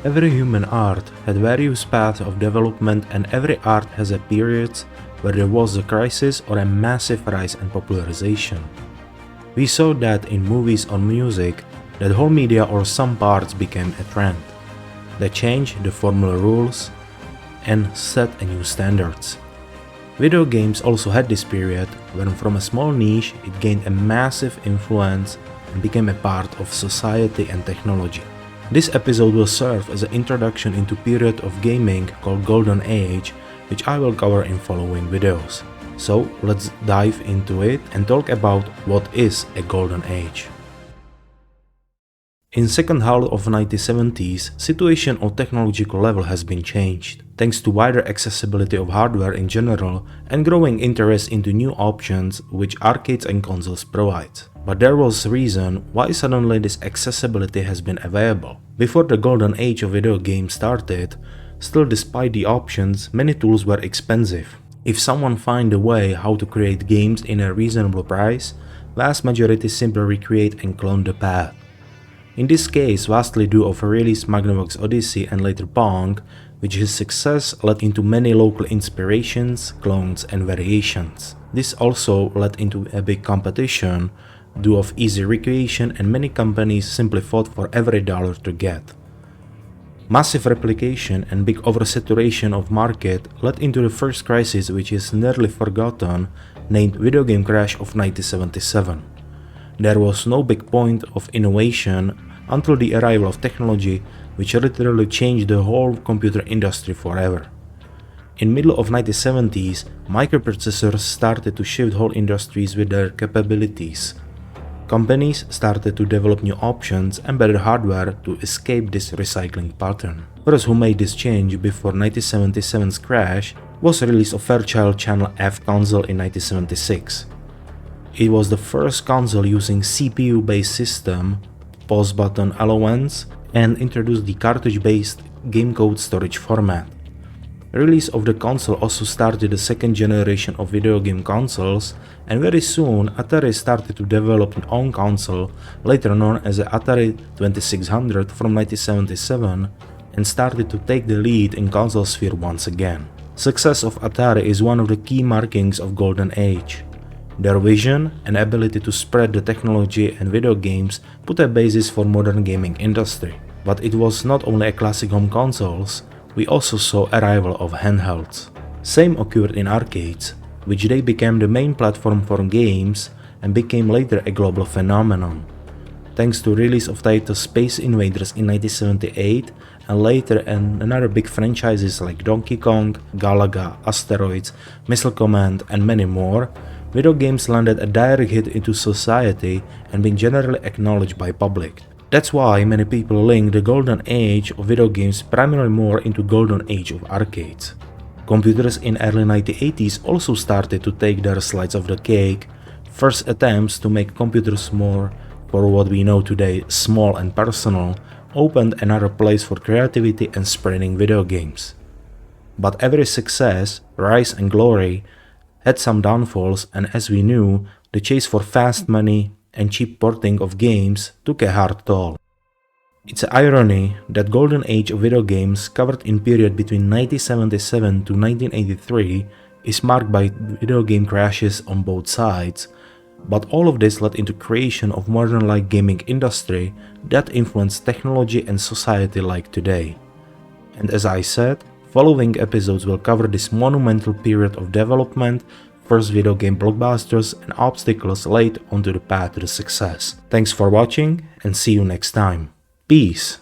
Every human art had various paths of development, and every art has a period where there was a crisis or a massive rise and popularization. We saw that in movies or music, that whole media or some parts became a trend. They changed the formula rules and set a new standards. Video games also had this period when from a small niche it gained a massive influence and became a part of society and technology. This episode will serve as an introduction into period of gaming called Golden Age, which I will cover in following videos. So let's dive into it and talk about what is a Golden Age. In second half of 1970s, situation on technological level has been changed, thanks to wider accessibility of hardware in general and growing interest into new options which arcades and consoles provide. But there was reason why suddenly this accessibility has been available. Before the golden age of video games started, still despite the options, many tools were expensive. If someone find a way how to create games in a reasonable price, vast majority simply recreate and clone the path. In this case, vastly due of a release Magnavox Odyssey and later Pong, which his success led into many local inspirations, clones and variations. This also led into a big competition due of easy recreation, and many companies simply fought for every dollar to get. Massive replication and big oversaturation of market led into the first crisis, which is nearly forgotten, named video game crash of 1977. There was no big point of innovation until the arrival of technology, which literally changed the whole computer industry forever. In middle of 1970s, microprocessors started to shift whole industries with their capabilities. Companies started to develop new options and better hardware to escape this recycling pattern. First who made this change before 1977's crash was release of Fairchild Channel F console in 1976. It was the first console using CPU-based system, pause button allowance, and introduced the cartridge-based game code storage format. Release of the console also started the second generation of video game consoles, and very soon Atari started to develop an own console, later known as the Atari 2600 from 1977, and started to take the lead in console sphere once again. Success of Atari is one of the key markings of Golden Age. Their vision and ability to spread the technology and video games put a basis for modern gaming industry. But it was not only a classic home consoles, we also saw arrival of handhelds. Same occurred in arcades, which they became the main platform for games and became later a global phenomenon. Thanks to release of titles Space Invaders in 1978 and later another big franchises like Donkey Kong, Galaga, Asteroids, Missile Command and many more, video games landed a direct hit into society and been generally acknowledged by public. That's why many people link the golden age of video games primarily more into golden age of arcades. Computers in early 1980s also started to take their slice of the cake. First attempts to make computers more, for what we know today, small and personal, opened another place for creativity and spreading video games. But every success, rise and glory had some downfalls, and as we knew, the chase for fast money and cheap porting of games took a hard toll. It's an irony that golden age of video games covered in period between 1977 to 1983 is marked by video game crashes on both sides, but all of this led into creation of modern-like gaming industry that influenced technology and society like today. And as I said, following episodes will cover this monumental period of development, first video game blockbusters and obstacles laid onto the path to success. Thanks for watching and see you next time. Peace!